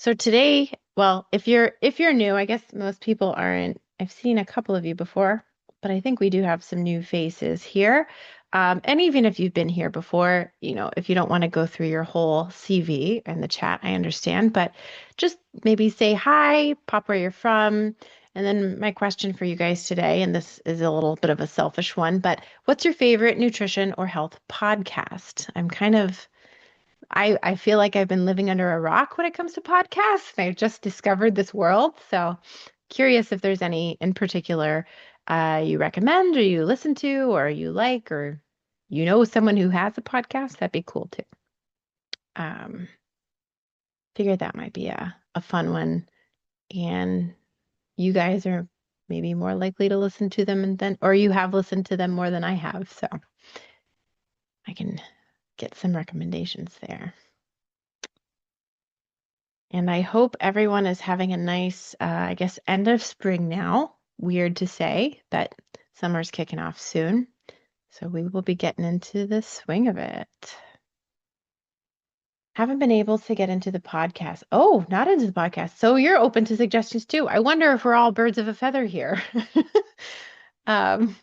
So today, well, if you're new, I guess most people aren't. I've seen a couple of you before, but I think we do have some new faces here. And even if you've been here before, if you don't want to go through your whole CV in the chat, I understand, but just maybe say hi, pop where you're from. And then my question for you guys today, and this is a little bit of a selfish one, but what's your favorite nutrition or health podcast? I feel like I've been living under a rock when it comes to podcasts, and I've just discovered this world. So curious if there's any in particular you recommend or you listen to or you like or someone who has a podcast. That'd be cool too. Um, Figured that might be a fun one. And you guys are maybe more likely to listen to them or you have listened to them more than I have. So I can get some recommendations there. And I hope everyone is having a nice, I guess, end of spring now. Weird to say, but summer's kicking off soon. So we will be getting into the swing of it. Haven't been able to get into the podcast. Oh, not into the podcast. So you're open to suggestions too. I wonder if we're all birds of a feather here. um,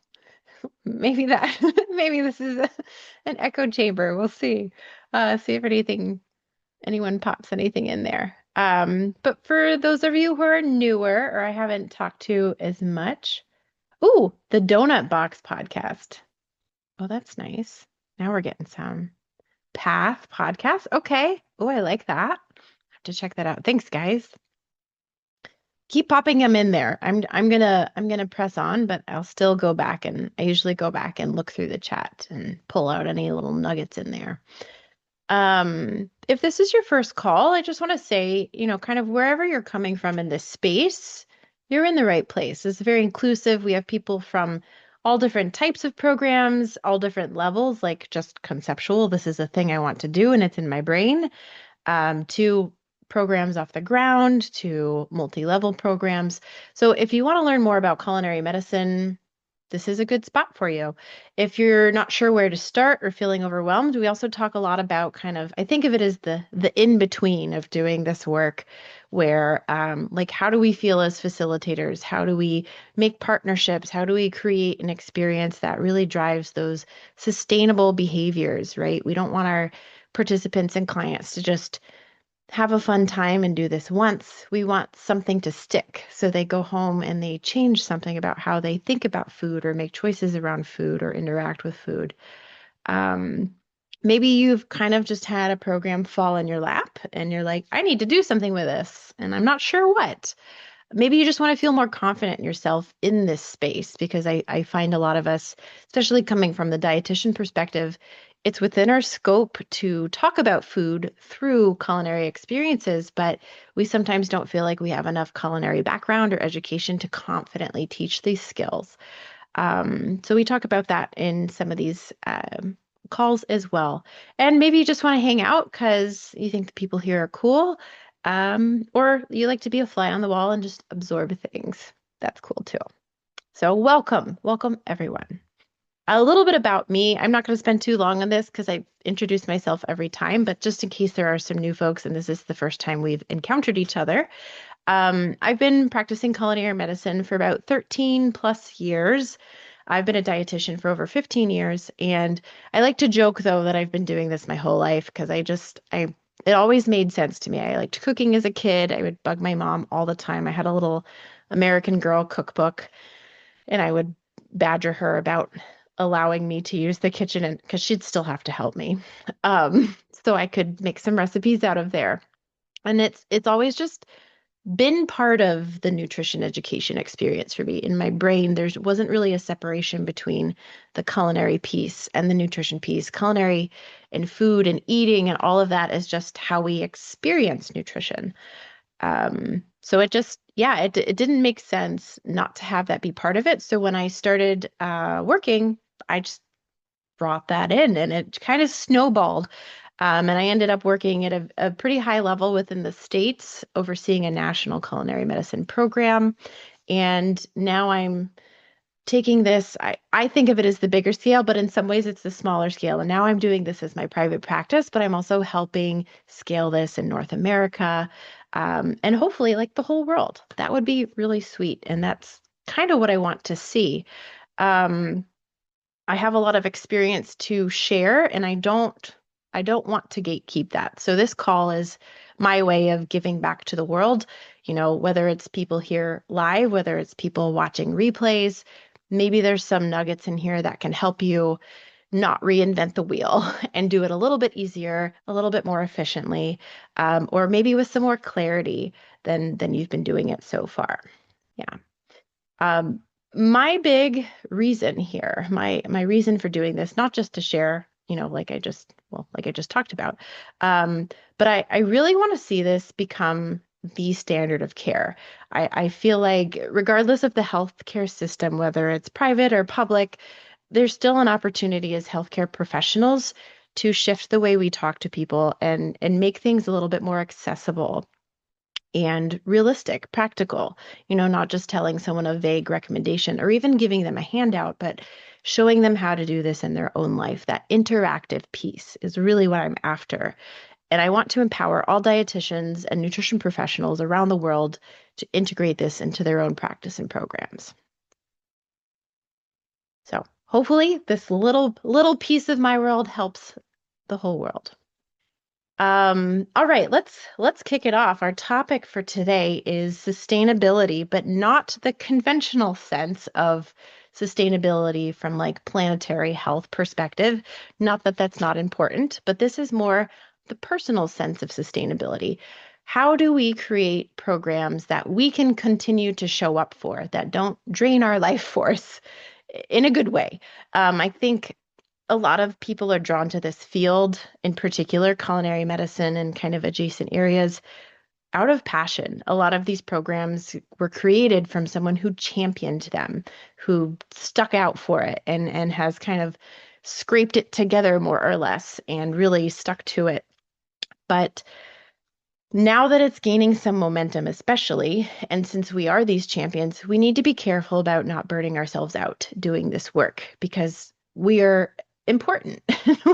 maybe that, maybe this is an echo chamber. We'll see. See if anyone pops anything in there. But for those of you who are newer or I haven't talked to as much, ooh, the Donut Box podcast. Oh, that's nice. Now we're getting some Path podcast. Okay. Oh, I like that. Have to check that out. Thanks, guys. Keep popping them in there. I'm gonna press on, but I'll still go back and I usually go back and look through the chat and pull out any little nuggets in there. If this is your first call, I just want to say, kind of wherever you're coming from in this space, you're in the right place. It's very inclusive. We have people from all different types of programs, all different levels, like just conceptual. This is a thing I want to do and it's in my brain, to programs off the ground, to multi-level programs. So if you want to learn more about culinary medicine, this is a good spot for you. If you're not sure where to start or feeling overwhelmed, we also talk a lot about kind of, I think of it as the in between of doing this work, where like how do we feel as facilitators? How do we make partnerships? How do we create an experience that really drives those sustainable behaviors, right? We don't want our participants and clients to just have a fun time and do this once. We want something to stick. So they go home and they change something about how they think about food or make choices around food or interact with food. Um, Maybe you've kind of just had a program fall in your lap and you're like, I need to do something with this, and I'm not sure what. Maybe you just want to feel more confident in yourself in this space because I find a lot of us, especially coming from the dietitian perspective, it's within our scope to talk about food through culinary experiences, but we sometimes don't feel like we have enough culinary background or education to confidently teach these skills. So we talk about that in some of these calls as well. And maybe you just want to hang out because you think the people here are cool, or you like to be a fly on the wall and just absorb things. That's cool too. So welcome everyone. A little bit about me. I'm not going to spend too long on this because I introduce myself every time, but just in case there are some new folks and this is the first time we've encountered each other, I've been practicing culinary medicine for about 13 plus years. I've been a dietitian for over 15 years, and I like to joke though that I've been doing this my whole life because it always made sense to me. I liked cooking as a kid. I would bug my mom all the time. I had a little American Girl cookbook, and I would badger her about allowing me to use the kitchen and because she'd still have to help me. So I could make some recipes out of there. And it's always just been part of the nutrition education experience for me. In my brain, there wasn't really a separation between the culinary piece and the nutrition piece. Culinary and food and eating and all of that is just how we experience nutrition. So it just, yeah, it didn't make sense not to have that be part of it. So when I started working, I just brought that in and it kind of snowballed. And I ended up working at a pretty high level within the States, overseeing a national culinary medicine program. And now I'm taking this, I think of it as the bigger scale, but in some ways it's the smaller scale. And now I'm doing this as my private practice, but I'm also helping scale this in North America. and hopefully like the whole world. That would be really sweet. And that's kind of what I want to see. Um, I have a lot of experience to share, and I don't want to gatekeep that. So this call is my way of giving back to the world, whether it's people here live, whether it's people watching replays, maybe there's some nuggets in here that can help you not reinvent the wheel and do it a little bit easier, a little bit more efficiently, or maybe with some more clarity than you've been doing it so far. Yeah. Um, my big reason here, my reason for doing this, not just to share, like I just talked about, but I really want to see this become the standard of care. I feel like regardless of the healthcare system, whether it's private or public, there's still an opportunity as healthcare professionals to shift the way we talk to people and make things a little bit more accessible and realistic, practical, not just telling someone a vague recommendation or even giving them a handout, but showing them how to do this in their own life. That interactive piece is really what I'm after. And I want to empower all dietitians and nutrition professionals around the world to integrate this into their own practice and programs. So hopefully this little piece of my world helps the whole world. All right, let's kick it off. Our topic for today is sustainability, but not the conventional sense of sustainability from like planetary health perspective. Not that that's not important, but this is more the personal sense of sustainability. How do we create programs that we can continue to show up for, that don't drain our life force in a good way? I think a lot of people are drawn to this field, in particular, culinary medicine and kind of adjacent areas, out of passion. A lot of these programs were created from someone who championed them, who stuck out for it and has kind of scraped it together more or less and really stuck to it. But now that it's gaining some momentum, especially, and since we are these champions, we need to be careful about not burning ourselves out doing this work because we are important.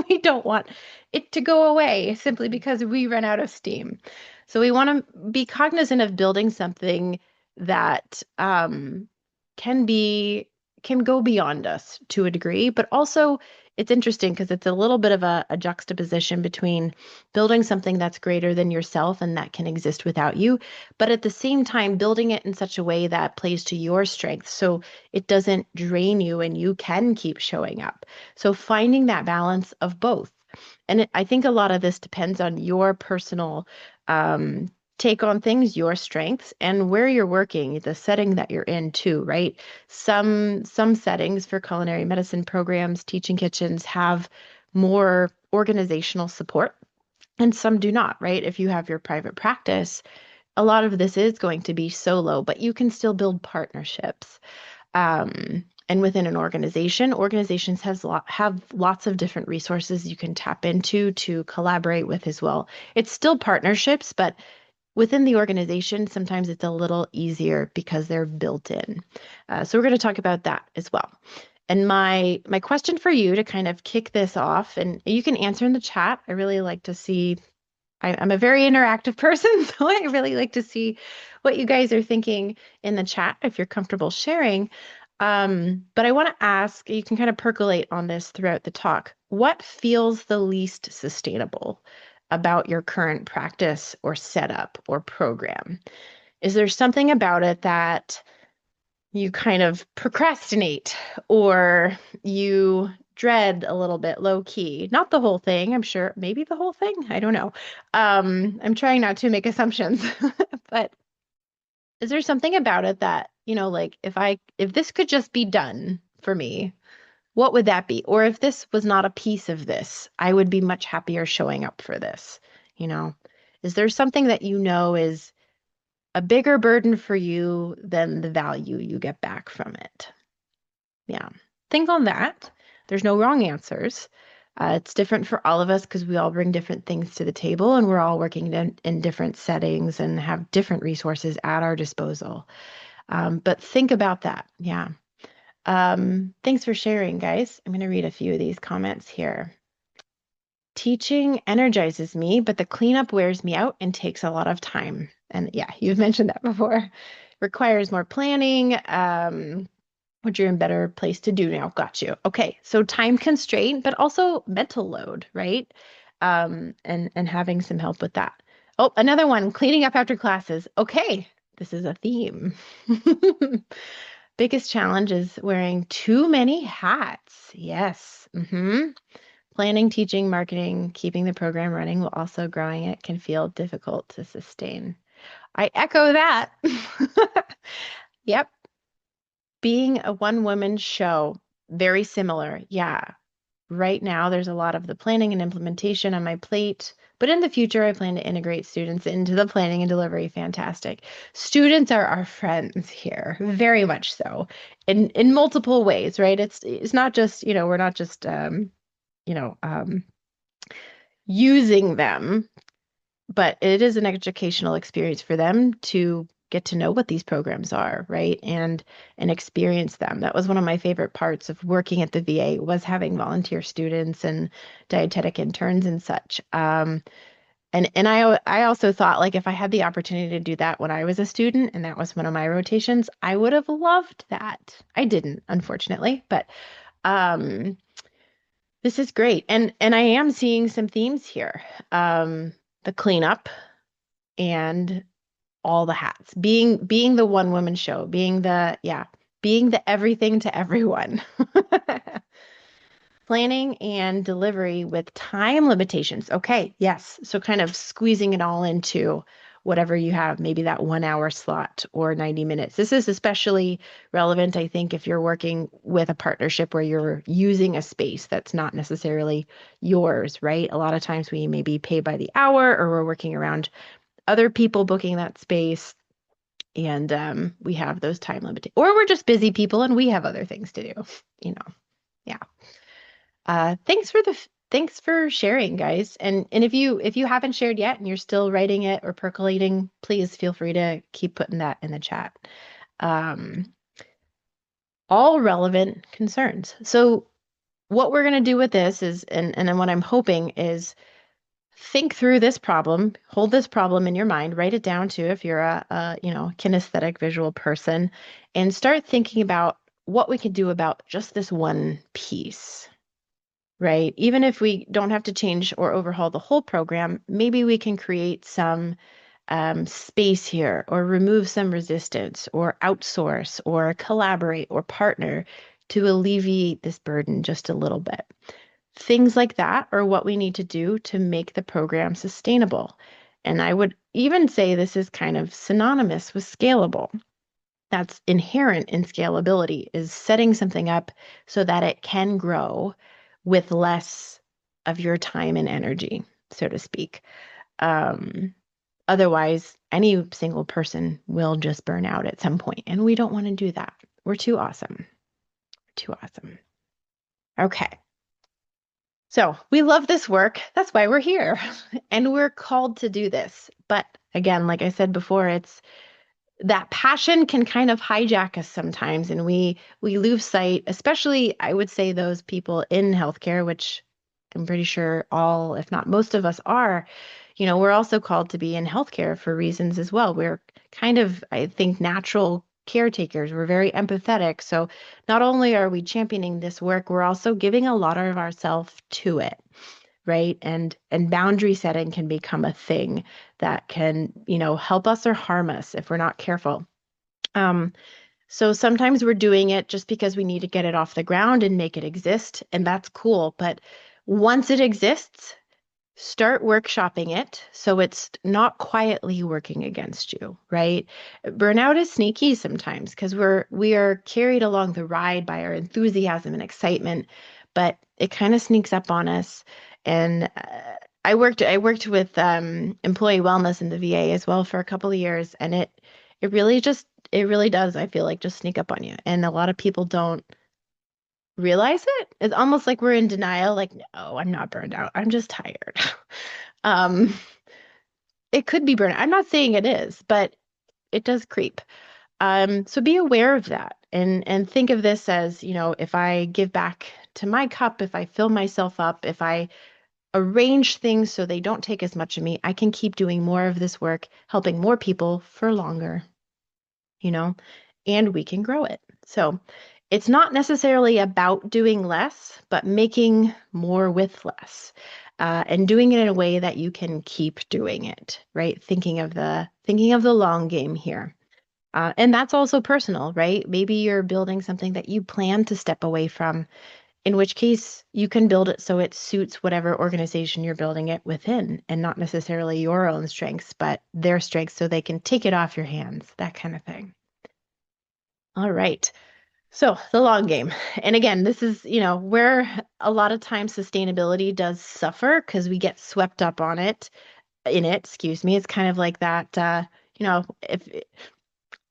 We don't want it to go away simply because we run out of steam. So we want to be cognizant of building something that can be can go beyond us to a degree, but also it's interesting because it's a little bit of a juxtaposition between building something that's greater than yourself and that can exist without you, but at the same time, building it in such a way that plays to your strengths so it doesn't drain you and you can keep showing up. So finding that balance of both. And I think a lot of this depends on your personal take on things, your strengths, and where you're working, the setting that you're in too, right? Some settings for culinary medicine programs, teaching kitchens have more organizational support and some do not, right? If you have your private practice, a lot of this is going to be solo, but you can still build partnerships. And within an organization, organizations have lots of different resources you can tap into to collaborate with as well. It's still partnerships, but within the organization, sometimes it's a little easier because they're built in. So we're going to talk about that as well. And my question for you to kind of kick this off, and you can answer in the chat. I really like to see, I'm a very interactive person, so I really like to see what you guys are thinking in the chat if you're comfortable sharing. But I want to ask, you can kind of percolate on this throughout the talk. What feels the least sustainable about your current practice or setup or program? Is there something about it that you kind of procrastinate or you dread a little bit low key? Not the whole thing, I'm sure. Maybe the whole thing. I don't know. I'm trying not to make assumptions, but is there something about it that, like if this could just be done for me, what would that be? Or if this was not a piece of this, I would be much happier showing up for this, you know? Is there something that is a bigger burden for you than the value you get back from it? Yeah. Think on that. There's no wrong answers. It's different for all of us because we all bring different things to the table and we're all working in different settings and have different resources at our disposal. But think about that. Yeah. Thanks for sharing, guys. I'm going to read a few of these comments here. Teaching energizes me, but the cleanup wears me out and takes a lot of time. And yeah, you've mentioned that before. Requires more planning, which you're in better place to do now. Got you. Okay, so time constraint, but also mental load, right? And having some help with that. Oh, another one, cleaning up after classes. Okay, this is a theme. Biggest challenge is wearing too many hats. Yes. Planning, teaching, marketing, keeping the program running while also growing it can feel difficult to sustain. I echo that. Yep. Being a one woman show, very similar. Yeah. Right now, there's a lot of the planning and implementation on my plate, but in the future, I plan to integrate students into the planning and delivery. Fantastic. Students are our friends here, very much so, in multiple ways, right? It's not just, we're not just you know, um, using them, but it is an educational experience for them to get to know what these programs are, right? And experience them. That was one of my favorite parts of working at the VA was having volunteer students and dietetic interns and such. And I also thought like if I had the opportunity to do that when I was a student and that was one of my rotations, I would have loved that. I didn't, unfortunately, but um this is great. And I am seeing some themes here. The cleanup and all the hats. Being the one woman show, being the everything to everyone. Planning and delivery with time limitations. Okay, yes. So kind of squeezing it all into whatever you have, maybe that 1 hour slot or 90 minutes. This is especially relevant, I think, if you're working with a partnership where you're using a space that's not necessarily yours, right? A lot of times we maybe pay by the hour or we're working around other people booking that space. And we have those time limitations, or we're just busy people and we have other things to do, you know. Yeah. Thanks for sharing, guys. And if you haven't shared yet and you're still writing it or percolating, please feel free to keep putting that in the chat. Um, all relevant concerns. So what we're going to do with this is, and then what I'm hoping is think through this problem, hold this problem in your mind, write it down too if you're a kinesthetic visual person, and start thinking about what we could do about just this one piece, right? Even if we don't have to change or overhaul the whole program, maybe we can create some space here or remove some resistance or outsource or collaborate or partner to alleviate this burden just a little bit. Things like that are what we need to do to make the program sustainable. And I would even say this is kind of synonymous with scalable. That's inherent in scalability is setting something up so that it can grow with less of your time and energy, so to speak. Um, Otherwise, any single person will just burn out at some point, and we don't want to do that. We're too awesome. Too awesome. Okay. So we love this work. That's why we're here. And we're called to do this. But again, like I said before, it's that passion can kind of hijack us sometimes and we lose sight, especially I would say those people in healthcare, which I'm pretty sure all, if not most of us are, we're also called to be in healthcare for reasons as well. We're kind of, I think, natural caretakers. We're very empathetic. So not only are we championing this work, we're also giving a lot of ourselves to it, right? And boundary setting can become a thing that can, help us or harm us if we're not careful. Um, so sometimes we're doing it just because we need to get it off the ground and make it exist, and that's cool. But once it exists, start workshopping it so it's not quietly working against you, right? Burnout is sneaky sometimes because we are carried along the ride by our enthusiasm and excitement, but it kind of sneaks up on us. And I worked with employee wellness in the VA as well for a couple of years, and it really does, I feel like, just sneak up on you. And a lot of people don't realize it. It's almost like we're in denial, like, no, I'm not burned out. I'm just tired. Um, it could be burnout. I'm not saying it is, but it does creep. So be aware of that and think of this as, if I give back to my cup, if I fill myself up, if I arrange things so they don't take as much of me, I can keep doing more of this work, helping more people for longer, you know, and we can grow it. So it's not necessarily about doing less, but making more with less. And doing it in a way that you can keep doing it, right? Thinking of the long game here. And that's also personal, right? Maybe you're building something that you plan to step away from, in which case you can build it so it suits whatever organization you're building it within, and not necessarily your own strengths, but their strengths so they can take it off your hands, that kind of thing. All right. So the long game. And again, this is, where a lot of times sustainability does suffer because we get swept up excuse me. It's kind of like that,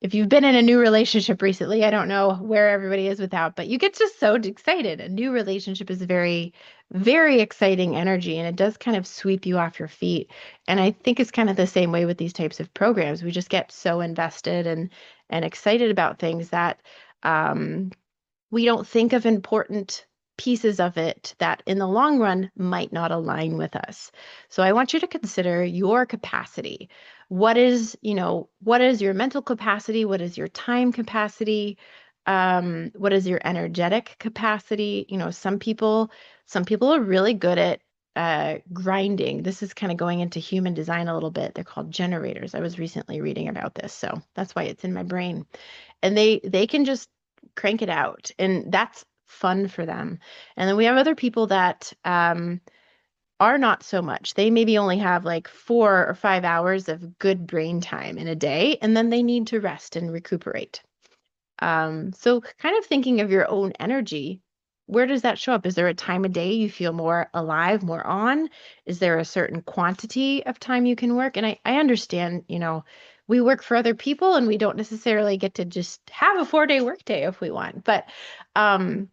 if you've been in a new relationship recently, I don't know where everybody is without, but you get just so excited. A new relationship is very, very exciting energy, and it does kind of sweep you off your feet. And I think it's kind of the same way with these types of programs. We just get so invested and excited about things that um, we don't think of important pieces of it that in the long run might not align with us. So I want you to consider your capacity. What is your mental capacity? What is your time capacity? What is your energetic capacity? Some people are really good at grinding. This is kind of going into human design a little bit. They're called generators. I was recently reading about this, so that's why it's in my brain. And they can just crank it out, and that's fun for them. And then we have other people that are not so much. They maybe only have like 4 or 5 hours of good brain time in a day, and then they need to rest and recuperate. So kind of thinking of your own energy, where does that show up? Is there a time of day you feel more alive, more on? Is there a certain quantity of time you can work? And I understand, we work for other people and we don't necessarily get to just have a 4-day workday if we want. But um,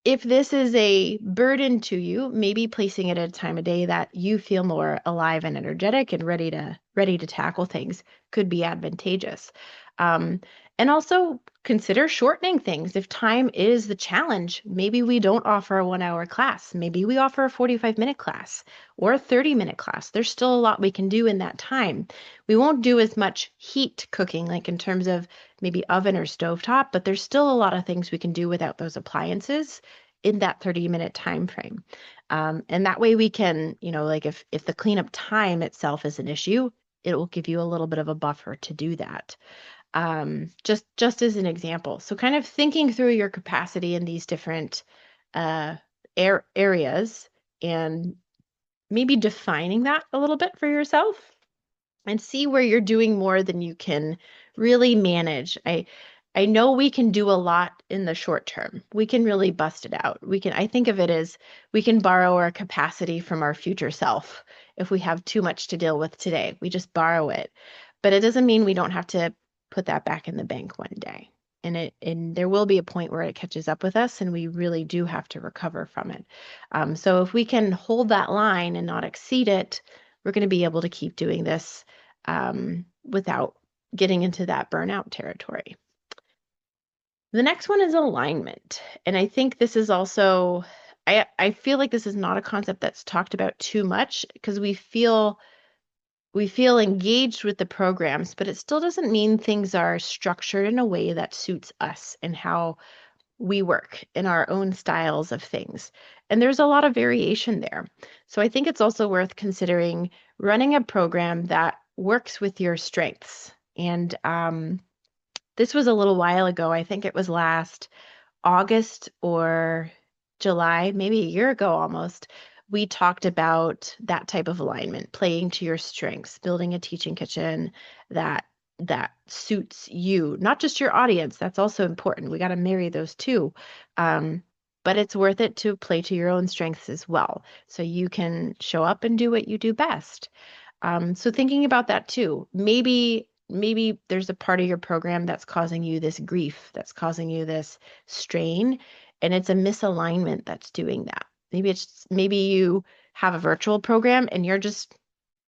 if this is a burden to you, maybe placing it at a time of day that you feel more alive and energetic and ready to tackle things could be advantageous. Um, and also consider shortening things. If time is the challenge, maybe we don't offer a 1 hour class. Maybe we offer a 45-minute class or a 30-minute class. There's still a lot we can do in that time. We won't do as much heat cooking, like in terms of maybe oven or stovetop, but there's still a lot of things we can do without those appliances in that 30-minute time frame. And that way we can, like if the cleanup time itself is an issue, it will give you a little bit of a buffer to do that. Just as an example. So kind of thinking through your capacity in these different uh, areas and maybe defining that a little bit for yourself and see where you're doing more than you can really manage. I know we can do a lot in the short term. We can really bust it out. I think of it as we can borrow our capacity from our future self if we have too much to deal with today. We just borrow it. But it doesn't mean we don't have to put that back in the bank one day. And there will be a point where it catches up with us and we really do have to recover from it. So if we can hold that line and not exceed it, we're going to be able to keep doing this without getting into that burnout territory. The next one is alignment. And I think this is also, I feel like this is not a concept that's talked about too much because we feel engaged with the programs, but it still doesn't mean things are structured in a way that suits us and how we work in our own styles of things. And there's a lot of variation there. So I think it's also worth considering running a program that works with your strengths. And this was a little while ago. I think it was last August or July, maybe a year ago almost. We talked about that type of alignment, playing to your strengths, building a teaching kitchen that suits you, not just your audience. That's also important. We got to marry those two. Um, but it's worth it to play to your own strengths as well, so you can show up and do what you do best. So thinking about that too, maybe there's a part of your program that's causing you this grief, that's causing you this strain, and it's a misalignment that's doing that. Maybe you have a virtual program and you're just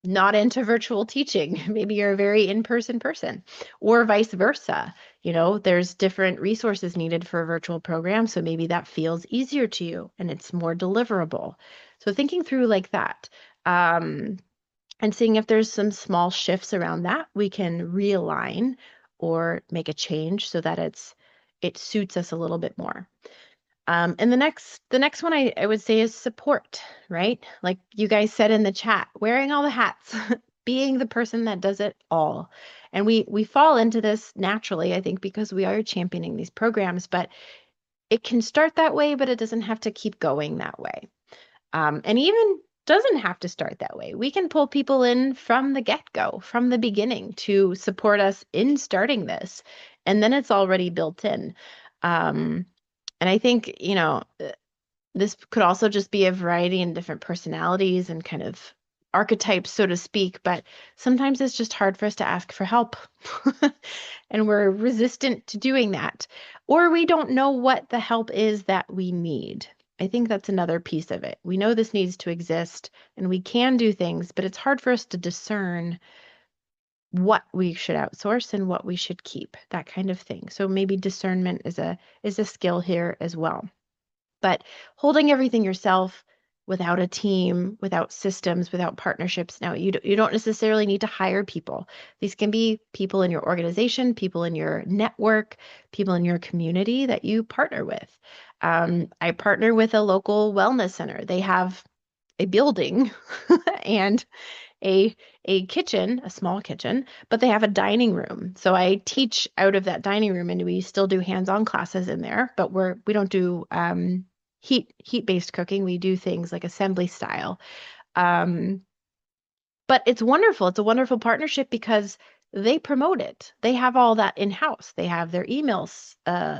not into virtual teaching. Maybe you're a very in-person person, or vice versa. There's different resources needed for a virtual program, so maybe that feels easier to you and it's more deliverable. So thinking through like that, um, and seeing if there's some small shifts around that, we can realign or make a change so that it suits us a little bit more. And the next one I would say is support, right? Like you guys said in the chat, wearing all the hats, being the person that does it all. And we fall into this naturally, I think, because we are championing these programs, but it can start that way, but it doesn't have to keep going that way. And even doesn't have to start that way. We can pull people in from the get-go, from the beginning to support us in starting this. And then it's already built in. Um, and I think, this could also just be a variety in different personalities and kind of archetypes, so to speak, but sometimes it's just hard for us to ask for help. And we're resistant to doing that. Or we don't know what the help is that we need. I think that's another piece of it. We know this needs to exist and we can do things, but it's hard for us to discern what we should outsource and what we should keep, that kind of thing. So maybe discernment is a skill here as well. But holding everything yourself without a team, without systems, without partnerships, now you don't necessarily need to hire people. These can be people in your organization, people in your network, people in your community that you partner with. I partner with a local wellness center. They have a building and a kitchen, a small kitchen, but they have a dining room. So I teach out of that dining room, and we still do hands-on classes in there, but we don't do heat-based cooking. We do things like assembly style. Um, but it's wonderful. It's a wonderful partnership because they promote it. They have all that in-house. They have their emails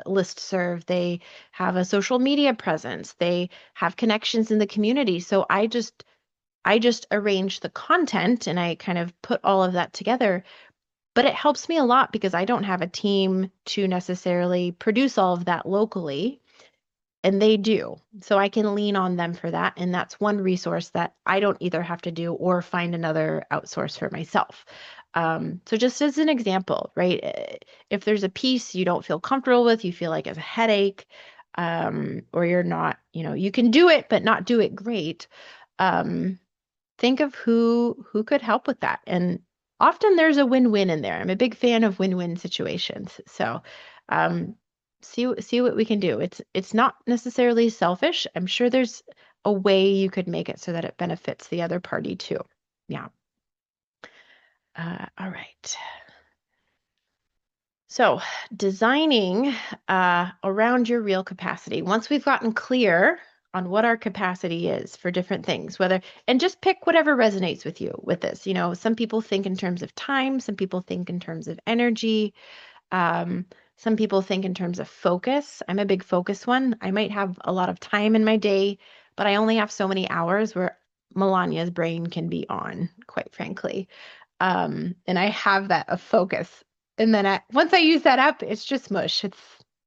list served. They have a social media presence. They have connections in the community. So I just arrange the content and I kind of put all of that together. But it helps me a lot because I don't have a team to necessarily produce all of that locally, and they do. So I can lean on them for that. And that's one resource that I don't either have to do or find another outsource for myself. So just as an example, right? If there's a piece you don't feel comfortable with, you feel like it's a headache, or you're not, you can do it, but not do it great. Um, think of who could help with that. And often there's a win-win in there. I'm a big fan of win-win situations. So um, see what we can do. It's not necessarily selfish. I'm sure there's a way you could make it so that it benefits the other party too. Yeah. All right. So designing around your real capacity. Once we've gotten clear on what our capacity is for different things, and just pick whatever resonates with you with this. Some people think in terms of time, some people think in terms of energy, um, some people think in terms of focus. I'm a big focus one. I might have a lot of time in my day, but I only have so many hours where Melanya's brain can be on, quite frankly. And I have that of focus. And then once I use that up, it's just mush.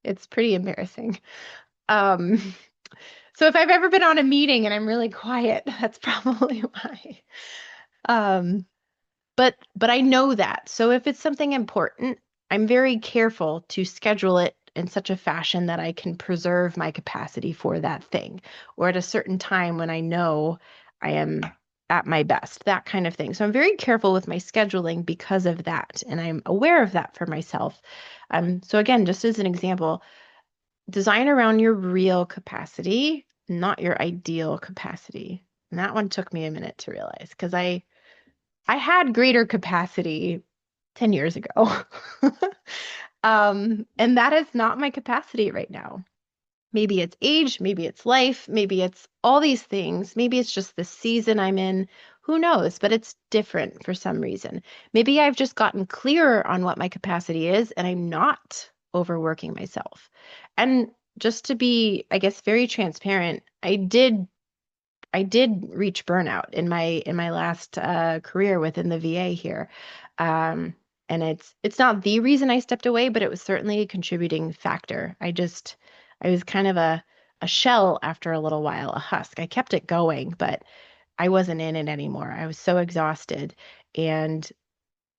It's pretty embarrassing. Um, so if I've ever been on a meeting and I'm really quiet, that's probably why. Um, but I know that. So if it's something important, I'm very careful to schedule it in such a fashion that I can preserve my capacity for that thing, or at a certain time when I know I am at my best, that kind of thing. So I'm very careful with my scheduling because of that, and I'm aware of that for myself. So again, just as an example, design around your real capacity, not your ideal capacity. And that one took me a minute to realize because I had greater capacity 10 years ago. And that is not my capacity right now. Maybe it's age, maybe it's life, maybe it's all these things. Maybe it's just the season I'm in. Who knows? But it's different for some reason. Maybe I've just gotten clearer on what my capacity is and I'm not overworking myself. And just to be, I guess, very transparent, I did reach burnout in my last career within the VA here. And it's not the reason I stepped away, but it was certainly a contributing factor. I was kind of a shell after a little while, a husk. I kept it going, but I wasn't in it anymore. I was so exhausted, and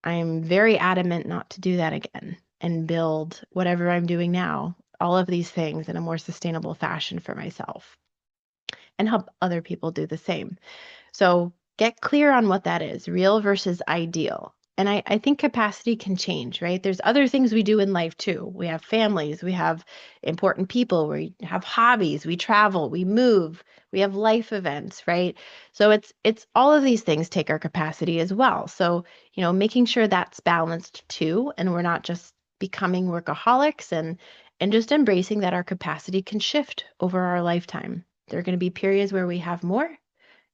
I'm very adamant not to do that again and build whatever I'm doing now, all of these things in a more sustainable fashion for myself. and help other people do the same. So get clear on what that is, real versus ideal. And I think capacity can change, right? There's other things we do in life too. We have families, we have important people, we have hobbies, we travel, we move, we have life events, right? So it's all of these things take our capacity as well. So, making sure that's balanced too, and we're not just becoming workaholics and just embracing that our capacity can shift over our lifetime. There are going to be periods where we have more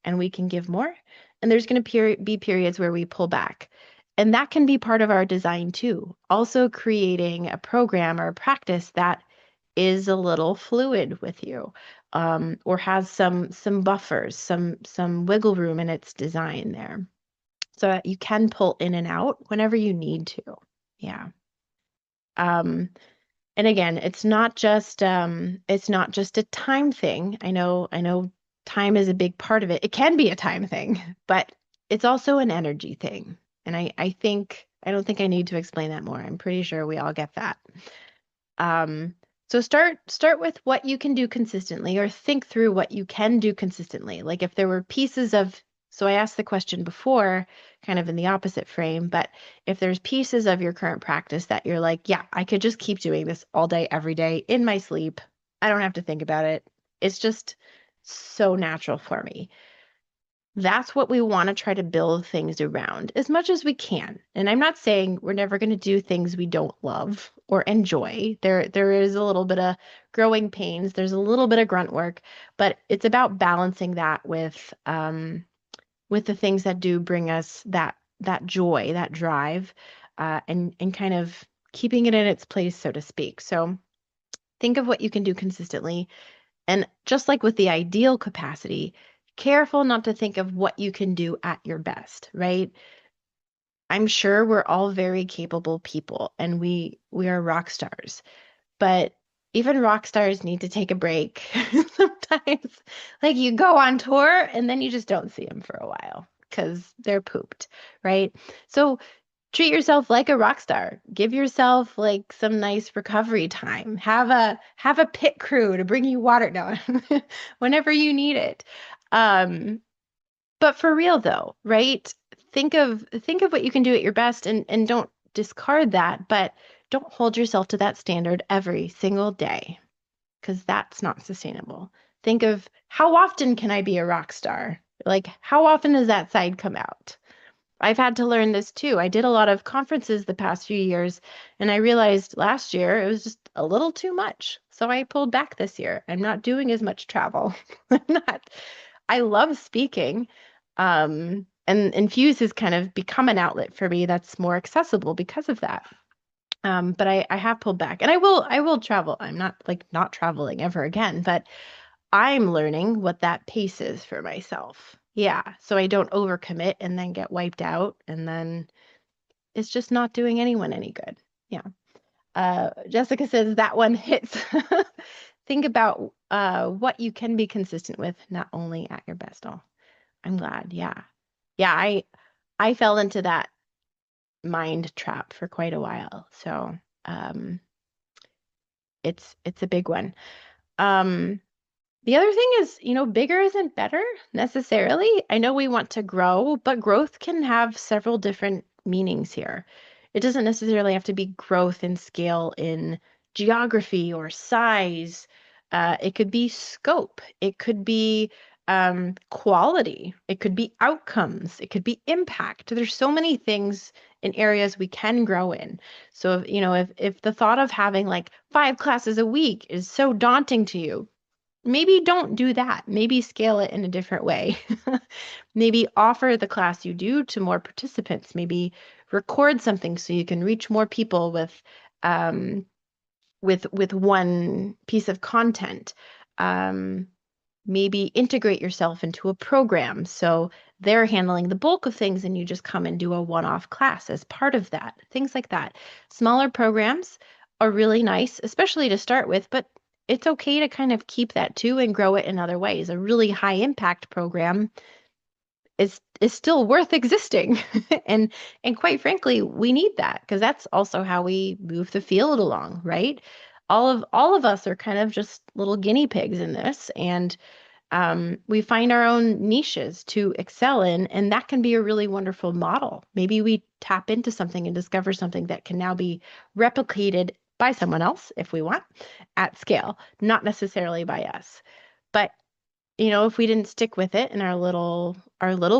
and we can give more. And there's going to be periods where we pull back. And that can be part of our design too. Also creating a program or a practice that is a little fluid with you, or has some buffers, some wiggle room in its design there. So that you can pull in and out whenever you need to. Yeah. Um, and again, it's not just a time thing. I know time is a big part of it. It can be a time thing, but it's also an energy thing. And I don't think I need to explain that more. I'm pretty sure we all get that. Um, so start with what you can do consistently, or think through what you can do consistently. Like if there were pieces of, so I asked the question before, kind of in the opposite frame, but if there's pieces of your current practice that you're like, yeah, I could just keep doing this all day, every day in my sleep. I don't have to think about it. It's just so natural for me. That's what we want to try to build things around as much as we can. And I'm not saying we're never going to do things we don't love or enjoy. There is a little bit of growing pains, there's a little bit of grunt work, but it's about balancing that with the things that do bring us that joy, that drive, and kind of keeping it in its place, so to speak. So think of what you can do consistently, and just like with the ideal capacity, careful not to think of what you can do at your best, right? I'm sure we're all very capable people and we are rock stars, but even rock stars need to take a break sometimes. Like you go on tour and then you just don't see them for a while because they're pooped, right? So treat yourself like a rock star. Give yourself like some nice recovery time. Have a pit crew to bring you water down whenever you need it. Um, but for real though, right? Think of what you can do at your best, and don't discard that, but don't hold yourself to that standard every single day because that's not sustainable. Think of how often can I be a rock star? Like how often does that side come out? I've had to learn this too. I did a lot of conferences the past few years, and I realized last year it was just a little too much. So I pulled back this year. I'm not doing as much travel. I'm not, I love speaking. And Infuse has kind of become an outlet for me that's more accessible because of that. But I have pulled back, and I will travel. I'm not like not traveling ever again, but I'm learning what that pace is for myself. Yeah, so I don't overcommit and then get wiped out, and then it's just not doing anyone any good. Yeah. Jessica says that one hits. Think about what you can be consistent with, not only at your best. Oh, I'm glad. Yeah. Yeah, I fell into that mind trap for quite a while. So, um it's a big one. Um The other thing is, bigger isn't better necessarily. I know we want to grow, but growth can have several different meanings here. It doesn't necessarily have to be growth in scale in geography or size. It could be scope. It could be quality. It could be outcomes. It could be impact. There's so many things in areas we can grow in. So, if the thought of having like 5 classes a week is so daunting to you, maybe don't do that. Maybe scale it in a different way. Maybe offer the class you do to more participants. Maybe record something so you can reach more people um, with one piece of content. Um, Maybe integrate yourself into a program so they're handling the bulk of things and you just come and do a one-off class as part of that. Things like that. Smaller programs are really nice, especially to start with, but it's okay to kind of keep that too and grow it in other ways. A really high impact program is still worth existing. and and quite frankly, we need that because that's also how we move the field along, right? All of us are kind of just little guinea pigs in this, and We find our own niches to excel in, and that can be a really wonderful model. Maybe we tap into something and discover something that can now be replicated by someone else if we want at scale, not necessarily by us. But if we didn't stick with it in our little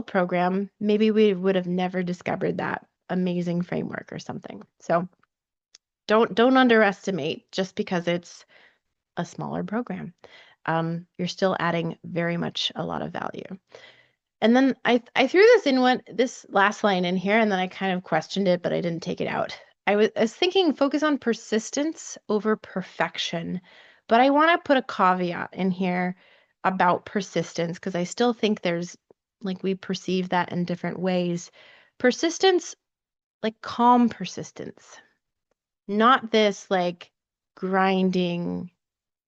program, maybe we would have never discovered that amazing framework or something. So don't underestimate just because it's a smaller program. You're still adding very much a lot of value. And then I threw this last line in here, and then I kind of questioned it, but I didn't take it out. I was thinking focus on persistence over perfection, but I want to put a caveat in here about persistence because I still think there's like we perceive that in different ways. Persistence, like calm persistence, not this like grinding,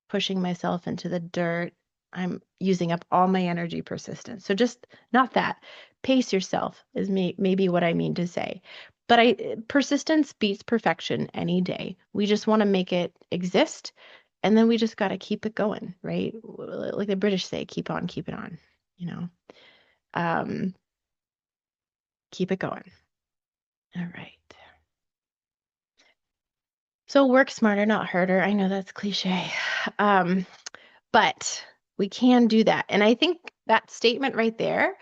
pushing myself into the dirt. I'm using up all my energy persistence. So just not that. Pace yourself is maybe what I mean to say. But persistence beats perfection any day. We just want to make it exist, and then we just got to keep it going, right? Like the British say, keep on keeping on, you know. Um, keep it going. All right. So work smarter, not harder. I know that's cliche. Um, but we can do that. And I think that statement right there,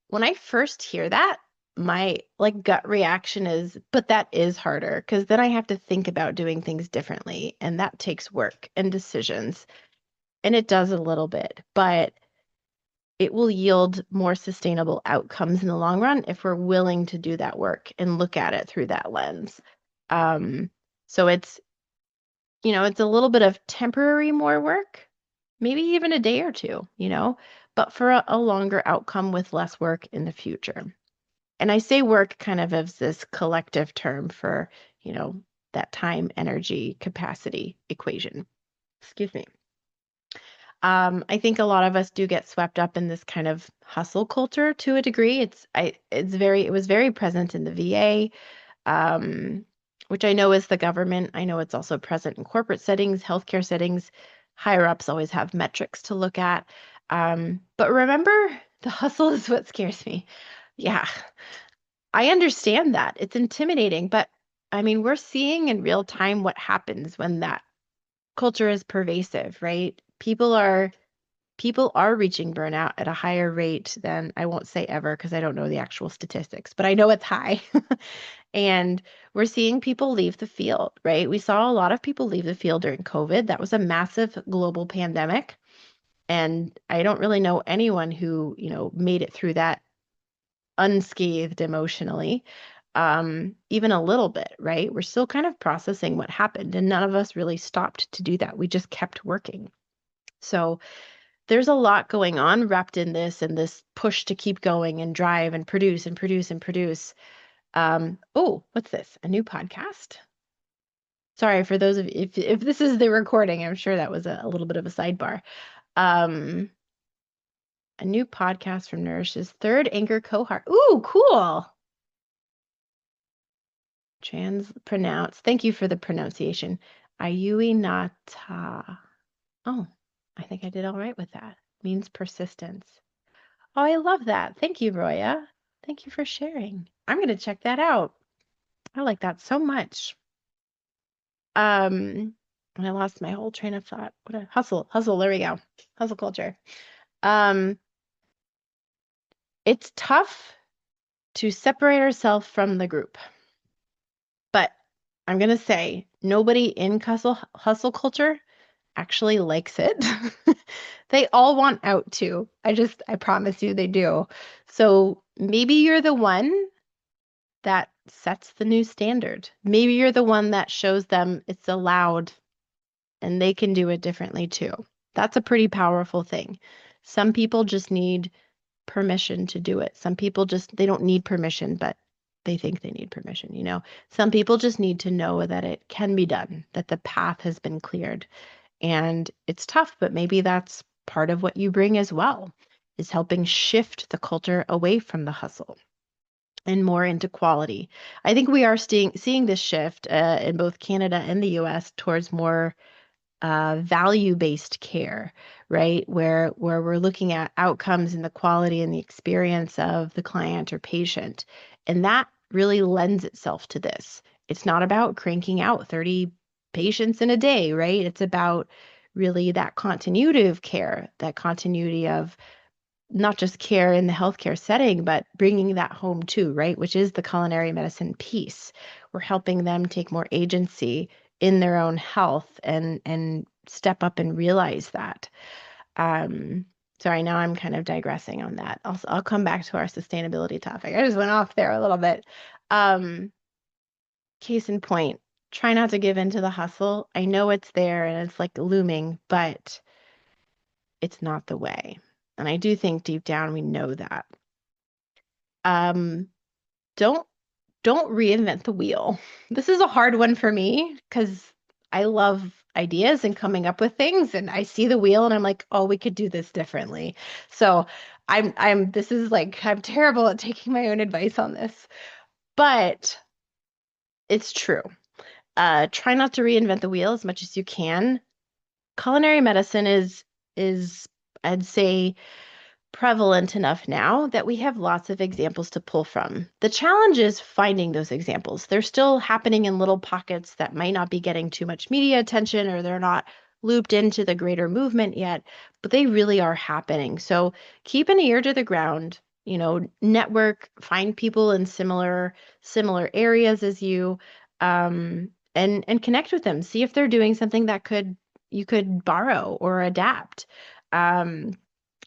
when I first hear that, my like gut reaction is, but that is harder because then I have to think about doing things differently, and that takes work and decisions. And it does a little bit, but it will yield more sustainable outcomes in the long run if we're willing to do that work and look at it through that lens. Um, so it's a little bit of temporary more work, maybe even a day or two, but for a longer outcome with less work in the future. And I say work kind of as this collective term for, that time, energy, capacity equation. Excuse me. I think a lot of us do get swept up in this kind of hustle culture to a degree. It was very present in the VA, um, which I know is the government. I know it's also present in corporate settings, healthcare settings. Higher ups always have metrics to look at. But remember, the hustle is what scares me. Yeah, I understand that. It's intimidating, but I mean, we're seeing in real time what happens when that culture is pervasive, right? People are reaching burnout at a higher rate than I won't say ever because I don't know the actual statistics, but I know it's high. And we're seeing people leave the field, right? We saw a lot of people leave the field during COVID. That was a massive global pandemic. And I don't really know anyone who, made it through that unscathed emotionally, even a little bit, right? We're still kind of processing what happened, and none of us really stopped to do that. We just kept working. So there's a lot going on wrapped in this and this push to keep going and drive and produce and produce and produce. Oh, what's this? A new podcast? Sorry for those of if this is the recording, I'm sure that was a little bit of a sidebar. Um, a new podcast from Nourish's third anchor cohort. Ooh, cool. Pronounce. Thank you for the pronunciation. Ayui Nata. Oh, I think I did all right with that. Means persistence. Oh, I love that. Thank you, Roya. Thank you for sharing. I'm going to check that out. I like that so much. I lost my whole train of thought. What a hustle. Hustle, there we go. Hustle culture. Um, it's tough to separate ourselves from the group. But I'm going to say nobody in hustle culture actually likes it. They all want out too. I promise you they do. So maybe you're the one that sets the new standard. Maybe you're the one that shows them it's allowed and they can do it differently too. That's a pretty powerful thing. Some people just need permission to do it. Some people they don't need permission, but they think they need permission. Some people just need to know that it can be done, that the path has been cleared. And it's tough, but maybe that's part of what you bring as well, is helping shift the culture away from the hustle and more into quality. I think we are seeing this shift in both Canada and the US towards more value-based care, right? Where we're looking at outcomes and the quality and the experience of the client or patient. And that really lends itself to this. It's not about cranking out 30 patients in a day, right? It's about really that continuity of care, that continuity of not just care in the healthcare setting, but bringing that home too, right? Which is the culinary medicine piece. We're helping them take more agency in their own health and step up and realize that. Um, Sorry, now I'm kind of digressing on that. I'll come back to our sustainability topic. I just went off there a little bit. Um, Case in point, try not to give in to the hustle. I know it's there and it's like looming, but it's not the way. And I do think deep down we know that. Um, don't don't reinvent the wheel. This is a hard one for me because I love ideas and coming up with things, and I see the wheel and I'm like, oh, we could do this differently. So this is like I'm terrible at taking my own advice on this, but it's true. Try not to reinvent the wheel as much as you can. Culinary medicine is I'd say prevalent enough now that we have lots of examples to pull from. The challenge is finding those examples. They're still happening in little pockets that might not be getting too much media attention or they're not looped into the greater movement yet, but they really are happening. So keep an ear to the ground, network, find people in similar areas as you, and connect with them. See if they're doing something that you could borrow or adapt. Um,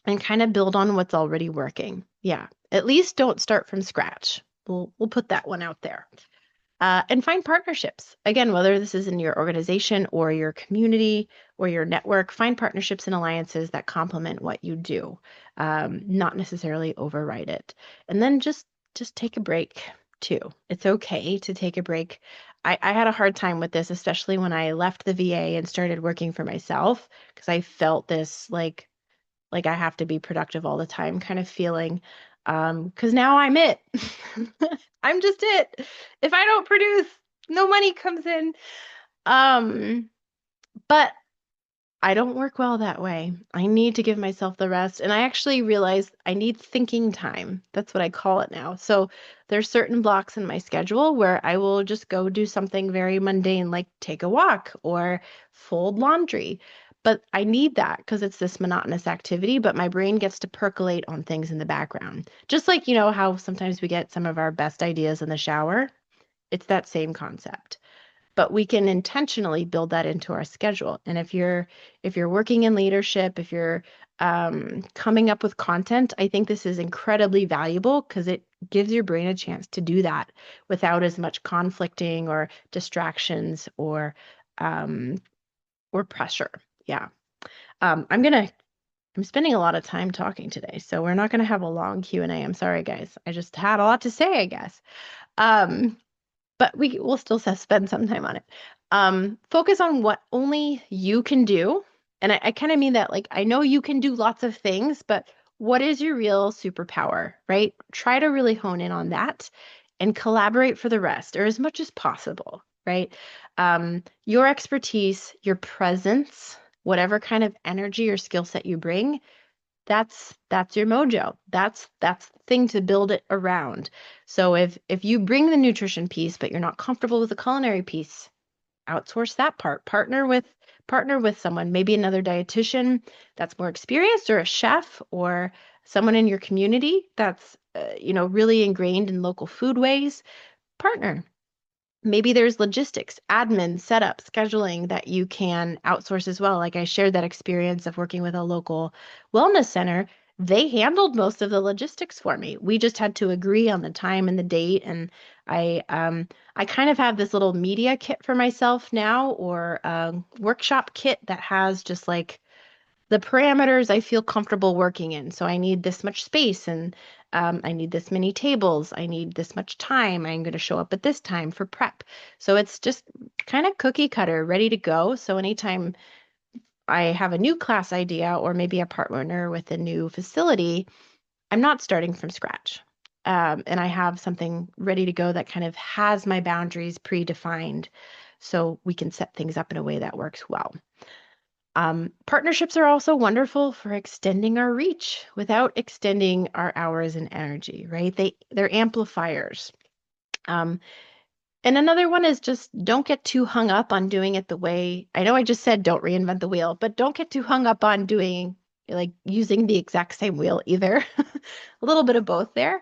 and kind of build on what's already working. Yeah. At least don't start from scratch. We'll put that one out there. And find partnerships. Again, whether this is in your organization or your community or your network, find partnerships and alliances that complement what you do, not necessarily override it. And then just take a break too. It's okay to take a break. I had a hard time with this, especially when I left the VA and started working for myself, because I felt this like I have to be productive all the time kind of feeling. Because now I'm it. I'm just it. If I don't produce, no money comes in. Um, but I don't work well that way. I need to give myself the rest. And I actually realized I need thinking time. That's what I call it now. So there's certain blocks in my schedule where I will just go do something very mundane, like take a walk or fold laundry. But I need that because it's this monotonous activity, but my brain gets to percolate on things in the background. Just like, how sometimes we get some of our best ideas in the shower. It's that same concept, but we can intentionally build that into our schedule. And if you're working in leadership, if you're coming up with content, I think this is incredibly valuable because it gives your brain a chance to do that without as much conflicting or distractions um, or pressure. Yeah. I'm spending a lot of time talking today, so we're not going to have a long Q&A. I'm sorry, guys. I just had a lot to say, I guess. Um, but we'll still spend some time on it. Focus on what only you can do. And I kind of mean that, like, I know you can do lots of things, but what is your real superpower, right? Try to really hone in on that and collaborate for the rest, or as much as possible, right? Your expertise, your presence, whatever kind of energy or skill set you bring, that's your mojo. That's the thing to build it around. So if you bring the nutrition piece, but you're not comfortable with the culinary piece, outsource that part. Partner with someone, maybe another dietitian that's more experienced, or a chef, or someone in your community that's really ingrained in local foodways. Partner. Maybe there's logistics, admin, setup, scheduling that you can outsource as well. Like I shared that experience of working with a local wellness center. They handled most of the logistics for me. We just had to agree on the time and the date. And I kind of have this little media kit for myself now, or a workshop kit that has just like the parameters I feel comfortable working in. So I need this much space, and I need this many tables. I need this much time. I'm going to show up at this time for prep. So it's just kind of cookie cutter, ready to go. So anytime I have a new class idea or maybe a partner with a new facility, I'm not starting from scratch. And I have something ready to go that kind of has my boundaries predefined so we can set things up in a way that works well. Partnerships are also wonderful for extending our reach without extending our hours and energy, right? They're amplifiers. Um, and another one is just don't get too hung up on doing it the way. I know I just said don't reinvent the wheel, but don't get too hung up on doing like using the exact same wheel either. A little bit of both there.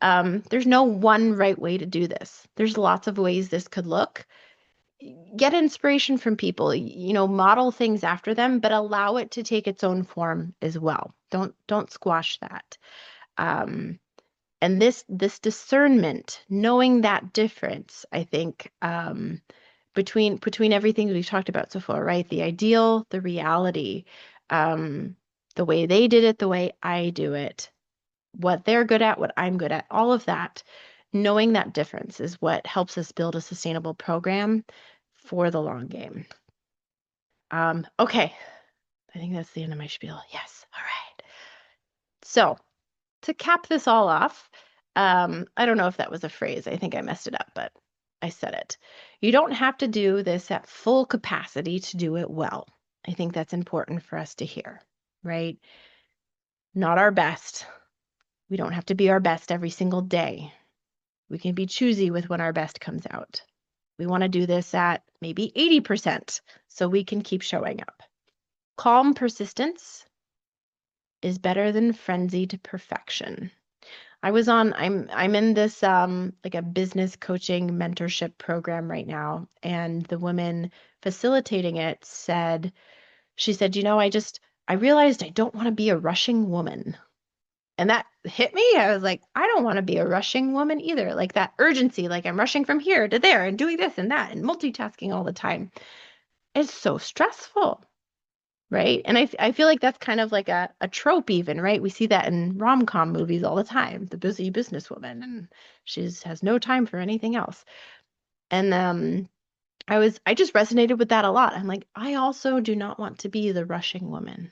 There's no one right way to do this. There's lots of ways this could look. Get inspiration from people, model things after them, but allow it to take its own form as well. Don't squash that. Um, and this discernment, knowing that difference, I think, between everything we've talked about so far, right? The ideal, the reality, um, the way they did it, the way I do it, what they're good at, what I'm good at, all of that. Knowing that difference is what helps us build a sustainable program for the long game. Okay, I think that's the end of my spiel. Yes, all right. So to cap this all off, I don't know if that was a phrase. I think I messed it up, but I said it. You don't have to do this at full capacity to do it well. I think that's important for us to hear, right? Not our best. We don't have to be our best every single day. We can be choosy with when our best comes out. We want to do this at maybe 80% so we can keep showing up. Calm persistence is better than frenzied perfection. I'm in this like a business coaching mentorship program right now, and the woman facilitating it she said, I realized I don't want to be a rushing woman. And that hit me. I was like, I don't want to be a rushing woman either. Like that urgency, like I'm rushing from here to there and doing this and that and multitasking all the time. It's so stressful, right? And I feel like that's kind of like a trope even, right? We see that in rom-com movies all the time, the busy businesswoman, and she has no time for anything else. And I just resonated with that a lot. I'm like, I also do not want to be the rushing woman.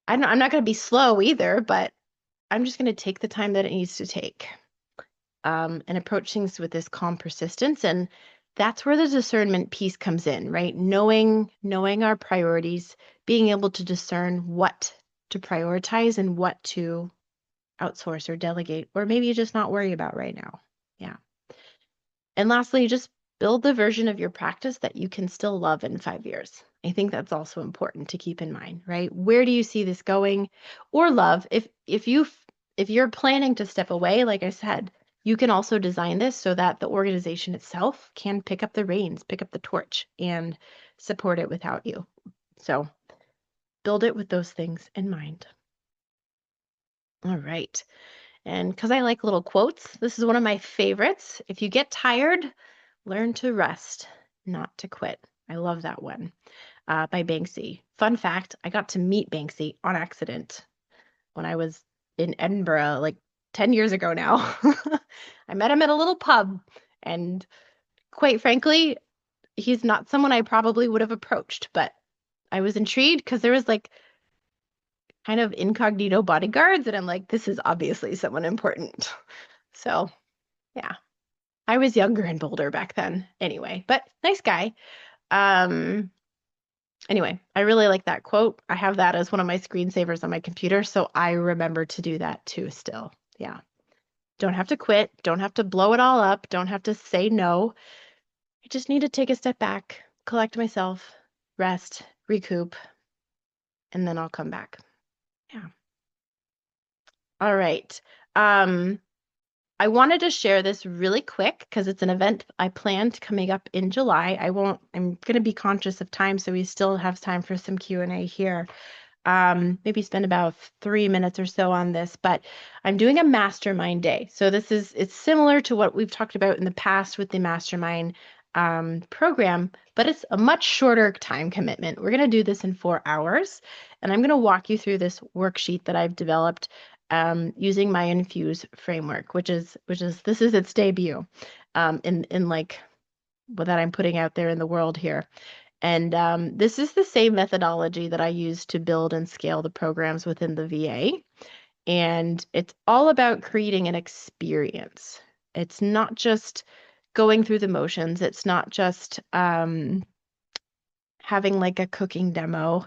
I'm not going to be slow either, but I'm just going to take the time that it needs to take, and approach things with this calm persistence. And that's where the discernment piece comes in, right? Knowing our priorities, being able to discern what to prioritize and what to outsource or delegate, or maybe just not worry about right now. Yeah. And lastly, just build the version of your practice that you can still love in 5 years. I think that's also important to keep in mind, right? Where do you see this going, or love? If you're planning to step away, like I said, you can also design this so that the organization itself can pick up the reins, pick up the torch, and support it without you. So build it with those things in mind. All right. And because I like little quotes, this is one of my favorites. If you get tired, learn to rest, not to quit. I love that one, by Banksy. Fun fact, I got to meet Banksy on accident when I was in Edinburgh, like 10 years ago now. I met him at a little pub, and quite frankly, he's not someone I probably would have approached, but I was intrigued because there was like kind of incognito bodyguards, and I'm like, this is obviously someone important. So, yeah. I was younger and bolder back then anyway, but nice guy. Um, anyway, I really like that quote. I have that as one of my screensavers on my computer, so I remember to do that too still. Yeah. Don't have to quit, don't have to blow it all up, don't have to say no. I just need to take a step back, collect myself, rest, recoup, and then I'll come back. Yeah. All right. Um, I wanted to share this really quick because it's an event I planned coming up in July. I'm going to be conscious of time, so we still have time for some Q&A here. Maybe spend about 3 minutes or so on this, but I'm doing a mastermind day. So it's similar to what we've talked about in the past with the mastermind program, but it's a much shorter time commitment. We're going to do this in 4 hours, and I'm going to walk you through this worksheet that I've developed using my INFUSE framework, which is this is its debut in like what that I'm putting out there in the world here. And this is the same methodology that I use to build and scale the programs within the VA. And it's all about creating an experience. It's not just going through the motions. It's not just having like a cooking demo,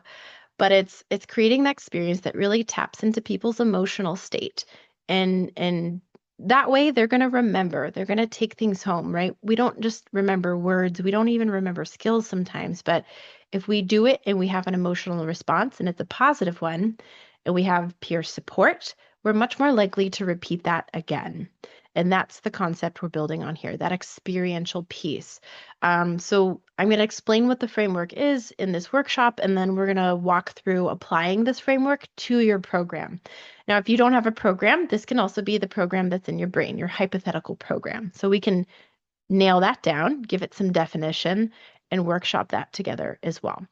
but it's creating that experience that really taps into people's emotional state. And that way they're going to remember, they're going to take things home, right? We don't just remember words, we don't even remember skills sometimes, but if we do it and we have an emotional response and it's a positive one and we have peer support, we're much more likely to repeat that again. And that's the concept we're building on here, that experiential piece. So I'm going to explain what the framework is in this workshop, and then we're going to walk through applying this framework to your program. Now, if you don't have a program, this can also be the program that's in your brain, your hypothetical program. So we can nail that down, give it some definition, and workshop that together as well.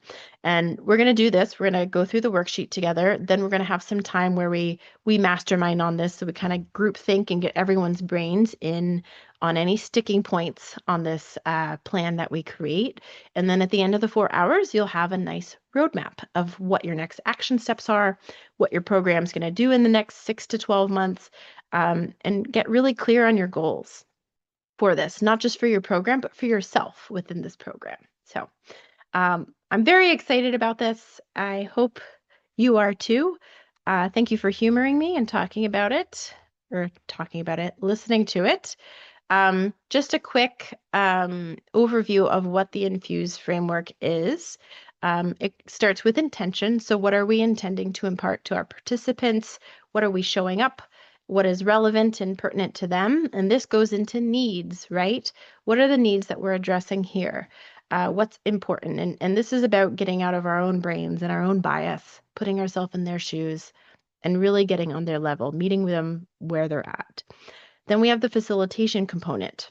And we're going to do this. We're going to go through the worksheet together. Then we're going to have some time where we mastermind on this. So we kind of group think and get everyone's brains in on any sticking points on this plan that we create. And then at the end of the 4 hours, you'll have a nice roadmap of what your next action steps are, what your program's going to do in the next 6 to 12 months, and get really clear on your goals for this, not just for your program, but for yourself within this program. So I'm very excited about this. I hope you are too. Thank you for humoring me and listening to it. Just a quick overview of what the Infuse framework is. It starts with intention. So what are we intending to impart to our participants? What are we showing up? What is relevant and pertinent to them? And this goes into needs, right? What are the needs that we're addressing here? What's important? And this is about getting out of our own brains and our own bias, putting ourselves in their shoes, and really getting on their level, meeting them where they're at. Then we have the facilitation component.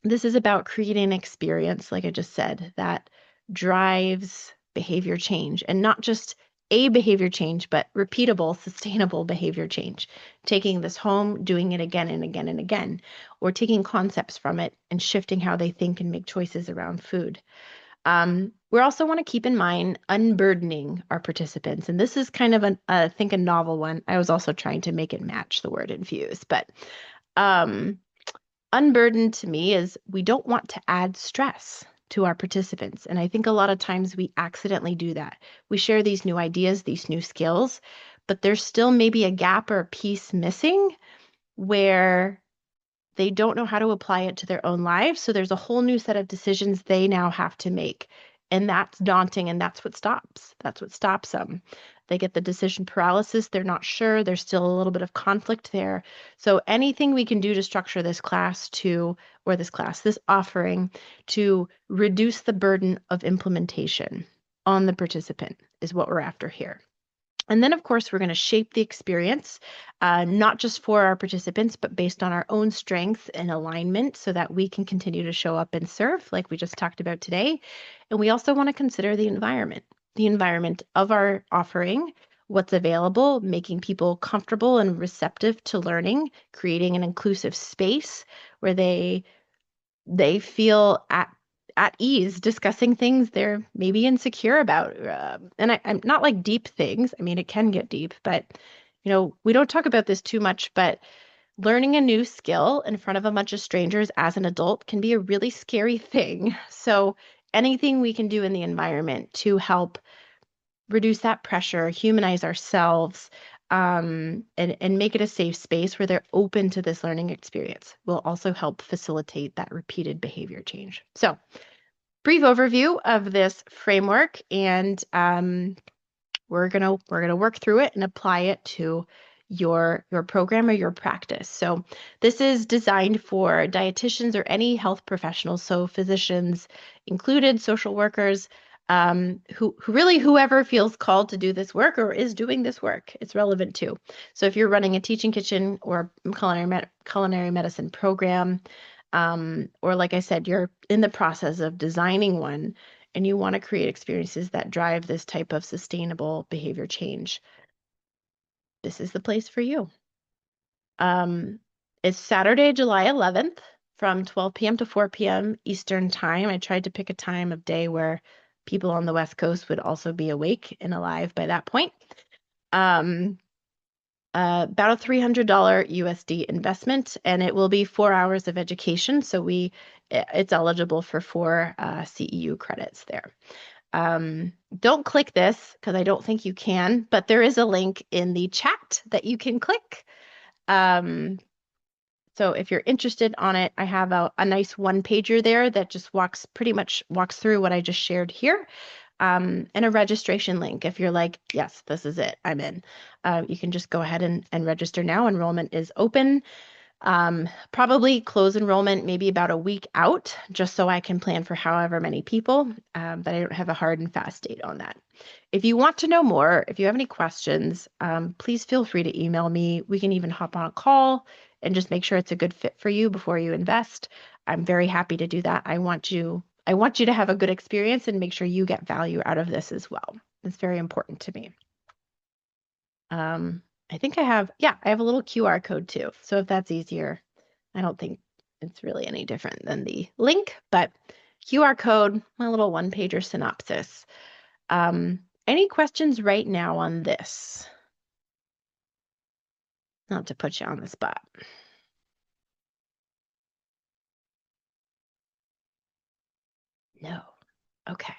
This is about creating an experience, like I just said, that drives behavior change, and not just a behavior change, but repeatable, sustainable behavior change. Taking this home, doing it again and again and again, or taking concepts from it and shifting how they think and make choices around food. We also want to keep in mind unburdening our participants. And this is kind of, I think, a novel one. I was also trying to make it match the word infuse, but unburdened to me is we don't want to add stress to our participants. And I think a lot of times we accidentally do that. We share these new ideas, these new skills, but there's still maybe a gap or a piece missing where they don't know how to apply it to their own lives. So there's a whole new set of decisions they now have to make. And that's daunting, and that's what stops. That's what stops them. They get the decision paralysis. They're not sure. There's still a little bit of conflict there. So anything we can do to structure this this offering to reduce the burden of implementation on the participant is what we're after here. And then, of course, we're going to shape the experience, not just for our participants, but based on our own strengths and alignment so that we can continue to show up and serve like we just talked about today. And we also want to consider the environment of our offering, what's available, making people comfortable and receptive to learning, creating an inclusive space where they feel at ease discussing things they're maybe insecure about. And I'm not like deep things. I mean, it can get deep, but we don't talk about this too much, but learning a new skill in front of a bunch of strangers as an adult can be a really scary thing. So anything we can do in the environment to help reduce that pressure, humanize ourselves, and make it a safe space where they're open to this learning experience will also help facilitate that repeated behavior change. So, brief overview of this framework, and we're gonna work through it and apply it to your program or your practice. So this is designed for dietitians or any health professionals, so physicians included, social workers, who really whoever feels called to do this work or is doing this work, it's relevant too. So if you're running a teaching kitchen or culinary medicine program, or like I said, you're in the process of designing one and you want to create experiences that drive this type of sustainable behavior change, this is the place for you. It's Saturday, July 11th from 12 p.m. to 4 p.m. Eastern time. I tried to pick a time of day where people on the West Coast would also be awake and alive by that point. About a $300 USD investment, and it will be 4 hours of education. So it's eligible for 4 CEU credits there. Don't click this because I don't think you can, but there is a link in the chat that you can click. So if you're interested on it, I have a nice one-pager there that just pretty much walks through what I just shared here. And a registration link. If you're like, yes, this is it, I'm in. You can just go ahead and register now. Enrollment is open. Probably close enrollment maybe about a week out, just so I can plan for however many people, but I don't have a hard and fast date on that. If you want to know more, if you have any questions, please feel free to email me. We can even hop on a call and just make sure it's a good fit for you before you invest. I'm very happy to do that. I want you to have a good experience and make sure you get value out of this as well. It's very important to me. I think I have a little QR code too. So if that's easier, I don't think it's really any different than the link, but QR code, my little one-pager synopsis. Any questions right now on this? Not to put you on the spot. No. Okay.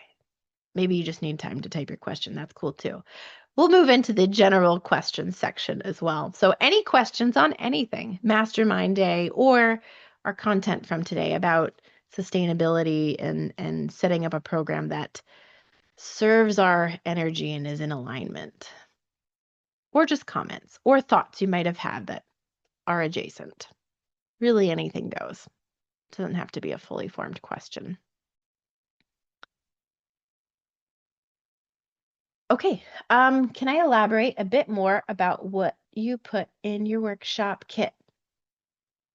Maybe you just need time to type your question. That's cool too. We'll move into the general questions section as well. So any questions on anything, Mastermind Day or our content from today about sustainability and setting up a program that serves our energy and is in alignment, or just comments or thoughts you might have had that are adjacent. Really anything goes. It doesn't have to be a fully formed question. Okay, can I elaborate a bit more about what you put in your workshop kit?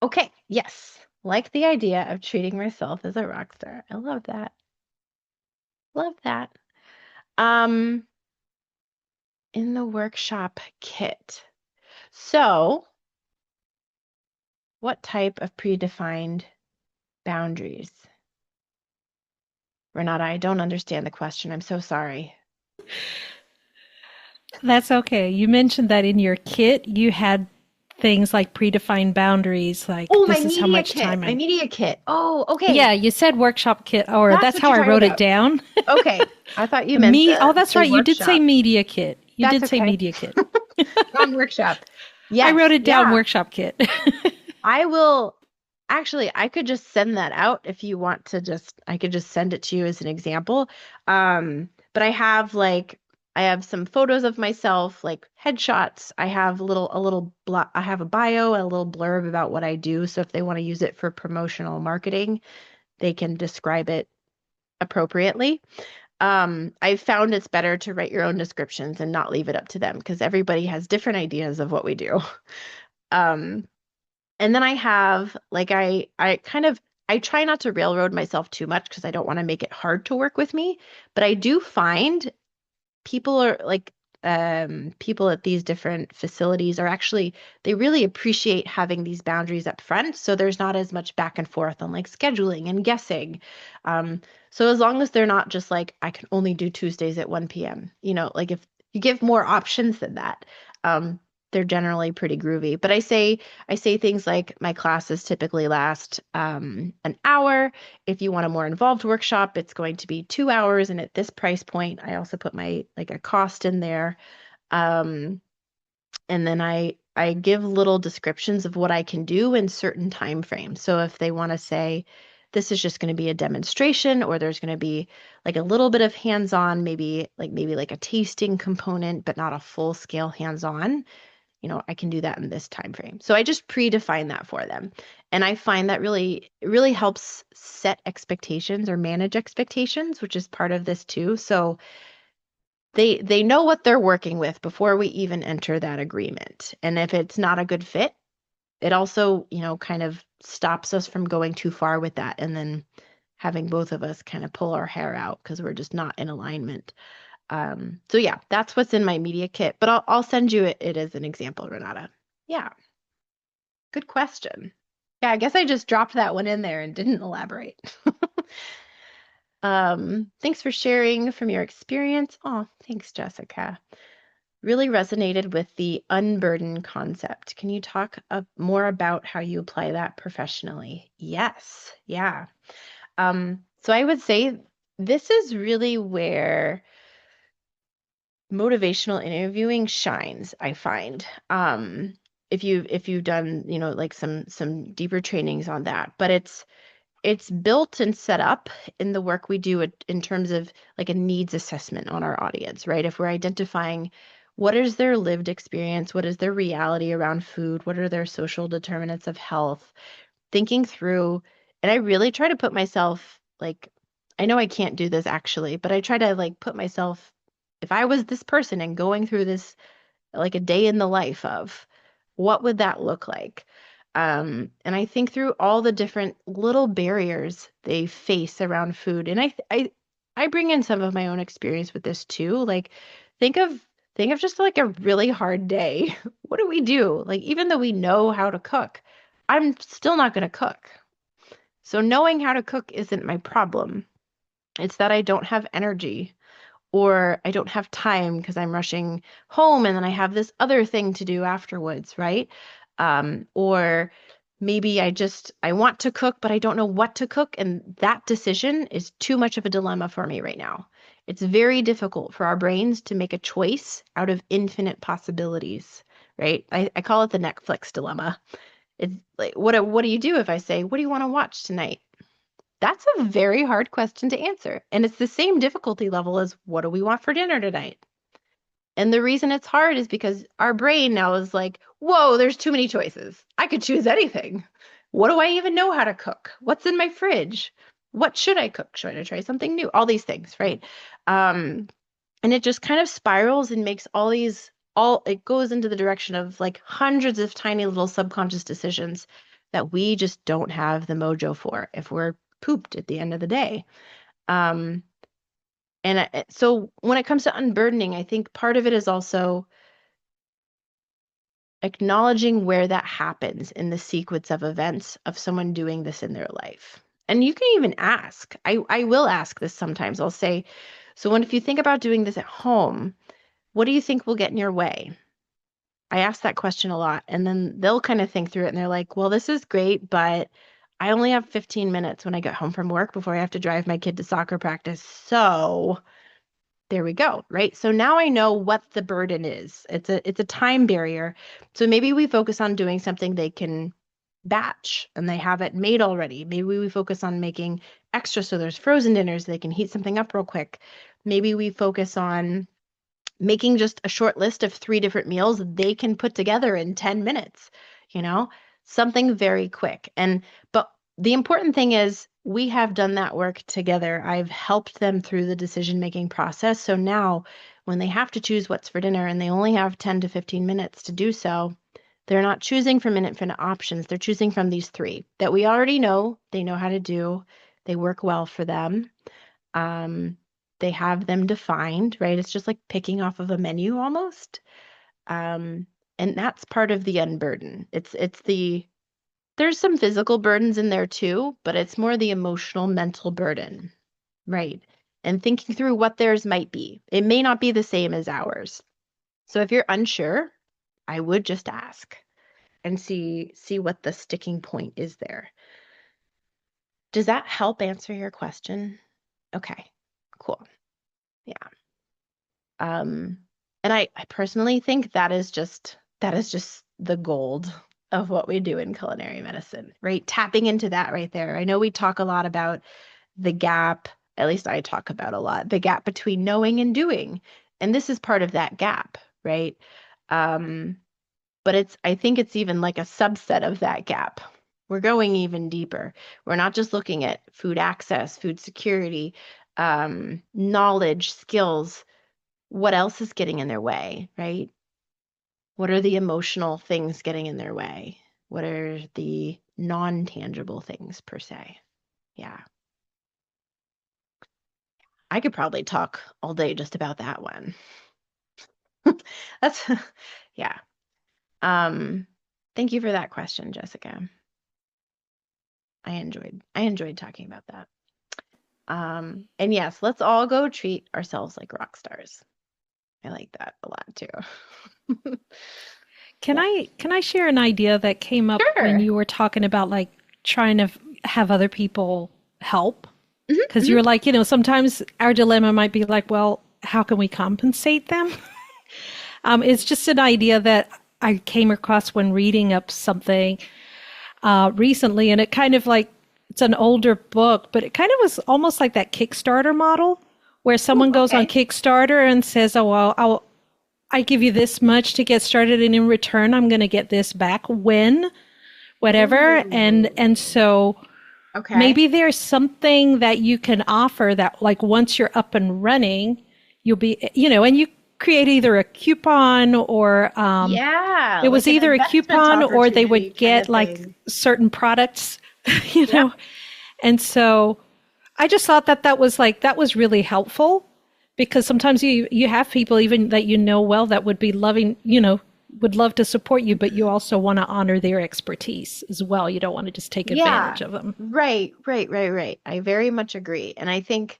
Okay, yes, like the idea of treating myself as a rock star. I love that. Love that. In the workshop kit. So, what type of predefined boundaries? Renata, I don't understand the question. I'm so sorry. That's okay. You mentioned that in your kit you had things like predefined boundaries, like Oh, this is how much time my I. media kit. Oh, okay. Yeah, you said workshop kit, or That's that's what how you're I talking wrote it about. down. Okay. I thought you meant Me. Oh, that's the right. You did say workshop. media kit. You That's did say okay. media kit. Wrong workshop. I Yes. wrote it down. Yeah. Workshop kit. I will actually, I could just send that out if you want to I could just send it to you as an example. But I have some photos of myself, like headshots. I have I have a bio, a little blurb about what I do. So if they want to use it for promotional marketing, they can describe it appropriately. I've found it's better to write your own descriptions and not leave it up to them because everybody has different ideas of what we do. Um, and then I have I try not to railroad myself too much because I don't want to make it hard to work with me, but I do find people are like people at these different facilities are actually they really appreciate having these boundaries up front so there's not as much back and forth on like scheduling and guessing. So as long as they're not just like I can only do Tuesdays at 1 p.m., like if you give more options than that, um they're generally pretty groovy. But I say things like my classes typically last an hour. If you want a more involved workshop, it's going to be 2 hours. And at this price point, I also put my like a cost in there. Um, and then I give little descriptions of what I can do in certain time frames. So if they want to say this is just going to be a demonstration or there's going to be like a little bit of hands-on, maybe like a tasting component, but not a full scale hands-on, I can do that in this time frame. So I just predefine that for them. And I find that it really helps set expectations or manage expectations, which is part of this too. So they know what they're working with before we even enter that agreement. And if it's not a good fit, it also, kind of stops us from going too far with that and then having both of us kind of pull our hair out because we're just not in alignment. So yeah, that's what's in my media kit, but I'll send you it as an example, Renata. Yeah, good question. Yeah, I guess I just dropped that one in there and didn't elaborate. Thanks for sharing from your experience. Oh, thanks, Jessica. Really resonated with the unburden concept. Can you talk more about how you apply that professionally? Yes, yeah. So I would say this is really where motivational interviewing shines, I find. If you've done, like some deeper trainings on that, but it's built and set up in the work we do in terms of like a needs assessment on our audience, right? If we're identifying what is their lived experience, what is their reality around food, what are their social determinants of health, thinking through, and I really try to put myself like, I know I can't do this actually, but I try to like put myself, if I was this person and going through this like a day in the life of what would that look like? And I think through all the different little barriers they face around food. And I bring in some of my own experience with this too. Like think of think of just like a really hard day. What do we do? Like even though we know how to cook, I'm still not going to cook. So knowing how to cook isn't my problem. It's that I don't have energy or I don't have time because I'm rushing home and then I have this other thing to do afterwards, right? Or maybe I want to cook, but I don't know what to cook, and that decision is too much of a dilemma for me right now. It's very difficult for our brains to make a choice out of infinite possibilities, right? I call it the Netflix dilemma. It's like, what do you do if I say, what do you want to watch tonight? That's a very hard question to answer. And it's the same difficulty level as what do we want for dinner tonight? And the reason it's hard is because our brain now is like, whoa, there's too many choices. I could choose anything. What do I even know how to cook? What's in my fridge? What should I cook? Should I try something new? All these things, right? Um, and it just kind of spirals and makes all it goes into the direction of like hundreds of tiny little subconscious decisions that we just don't have the mojo for if we're pooped at the end of the day. Um, so when it comes to unburdening, I think part of it is also acknowledging where that happens in the sequence of events of someone doing this in their life. And you can even ask. I will ask this sometimes. I'll say, so when if you think about doing this at home, what do you think will get in your way? I ask that question a lot, and then they'll kind of think through it and they're like, well, this is great, but I only have 15 minutes when I get home from work before I have to drive my kid to soccer practice. So there we go, right? So now I know what the burden is. It's a time barrier. So maybe we focus on doing something they can batch and they have it made already. Maybe we focus on making extra so there's frozen dinners, they can heat something up real quick. Maybe we focus on making just a short list of 3 different meals they can put together in 10 minutes, you know, something very quick. But the important thing is we have done that work together. I've helped them through the decision-making process. So now when they have to choose what's for dinner and they only have 10 to 15 minutes to do so, they're not choosing from infinite options. They're choosing from these 3 that we already know they know how to do. They work well for them. Um, they have them defined, right? It's just like picking off of a menu almost. Um, and that's part of the unburden. There's some physical burdens in there too, but it's more the emotional, mental burden, right? And thinking through what theirs might be. It may not be the same as ours. So if you're unsure, I would just ask and see what the sticking point is there. Does that help answer your question? Okay, cool. Yeah. Um, and I personally think that is just the gold of what we do in culinary medicine, right? Tapping into that right there. I know we talk a lot about the gap, at least I talk about a lot, the gap between knowing and doing. And this is part of that gap, right? Um, but I think it's even like a subset of that gap. We're going even deeper. We're not just looking at food access, food security, knowledge, skills. What else is getting in their way, right? What are the emotional things getting in their way? What are the non-tangible things per se? Yeah. I could probably talk all day just about that one. That's yeah. Um, Thank you for that question, Jessica. I enjoyed talking about that. And yes, let's all go treat ourselves like rock stars. I like that a lot too. Yeah. Can I share an idea that came up when Sure. you were talking about like trying to have other people help? Mhm, Because mhm. you're like, sometimes our dilemma might be like, well, how can we compensate them? It's just an idea that I came across when reading up something recently, and it kind of like it's an older book, but it kind of was almost like that Kickstarter model where Ooh, someone goes on okay. Kickstarter and says, "Oh well, I give you this much to get started, and in return, I'm going to get this back when whatever." And Ooh. so Okay. maybe there's something that you can offer that, like, once you're up and running, you'll be, and you create either a coupon or Yeah, it like was an either a investment coupon or they opportunity would kind get of like thing. certain products, you Yep. know. And so I just thought that that was really helpful because sometimes you have people even that well that would be loving, would love to support you, but you also want to honor their expertise as well. You don't want to just take Yeah. advantage of them. Right, right, right, right. I very much agree. And I think,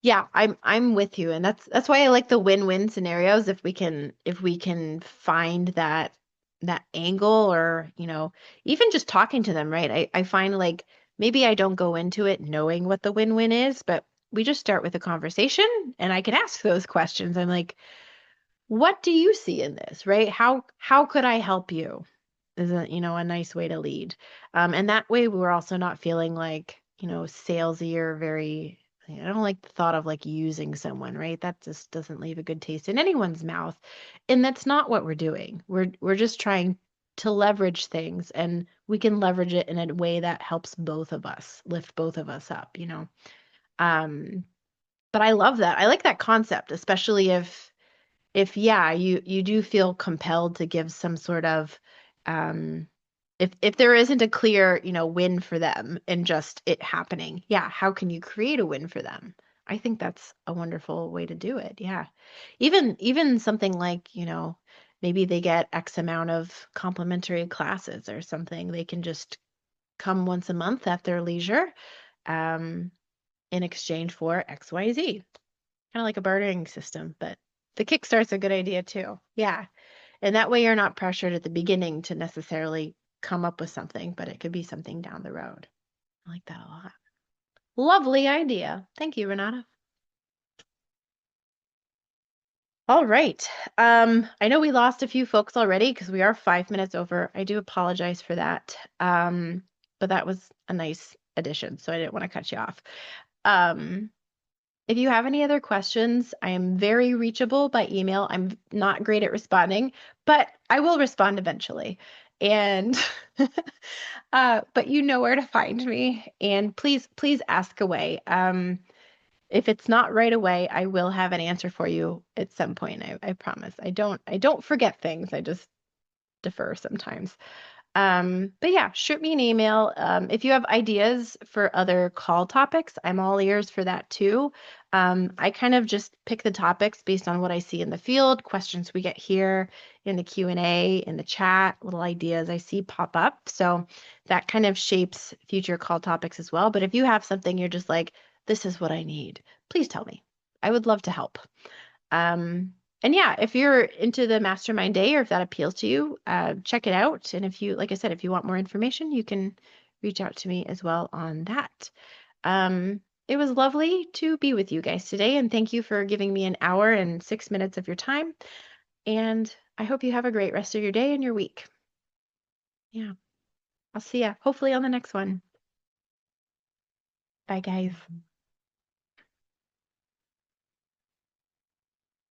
yeah, I'm with you. And that's why I like the win-win scenarios if we can find that angle or, even just talking to them, right? I find like maybe I don't go into it knowing what the win-win is, but we just start with a conversation and I can ask those questions. I'm like, what do you see in this, right? How could I help you? Is a nice way to lead. And that way we're also not feeling like, salesy or very, I don't like the thought of like using someone, right? That just doesn't leave a good taste in anyone's mouth. And that's not what we're doing. We're just trying to leverage things and we can leverage it in a way that helps both of us, lift both of us up. Um, but I love that. I like that concept, especially if yeah, you do feel compelled to give some sort of um if there isn't a clear, win for them and just it happening. Yeah, how can you create a win for them? I think that's a wonderful way to do it. Yeah. Even something like, maybe they get X amount of complimentary classes or something. They can just come once a month at their leisure um in exchange for XYZ. Kind of like a bartering system, but the Kickstart's a good idea too. Yeah. And that way you're not pressured at the beginning to necessarily come up with something, but it could be something down the road. I like that a lot. Lovely idea. Thank you, Renata. All right. I know we lost a few folks already because we are 5 minutes over. I do apologize for that. But that was a nice addition, so I didn't want to cut you off. Um, If you have any other questions, I am very reachable by email. I'm not great at responding, but I will respond eventually. And but you know where to find me. And please, please ask away. If it's not right away, I will have an answer for you at some point. I promise. I don't forget things. I just defer sometimes. But yeah, shoot me an email. If you have ideas for other call topics, I'm all ears for that too. I kind of just pick the topics based on what I see in the field, questions we get here in the Q&A, in the chat, little ideas I see pop up. So that kind of shapes future call topics as well. But if you have something you're just like, this is what I need, please tell me. I would love to help. Um, and yeah, if you're into the mastermind day or if that appeals to you, check it out. And if you, like I said, if you want more information, you can reach out to me as well on that. It was lovely to be with you guys today, and thank you for giving me an hour and 6 minutes of your time. And I hope you have a great rest of your day and your week. Yeah, I'll see ya hopefully on the next one. Bye, guys.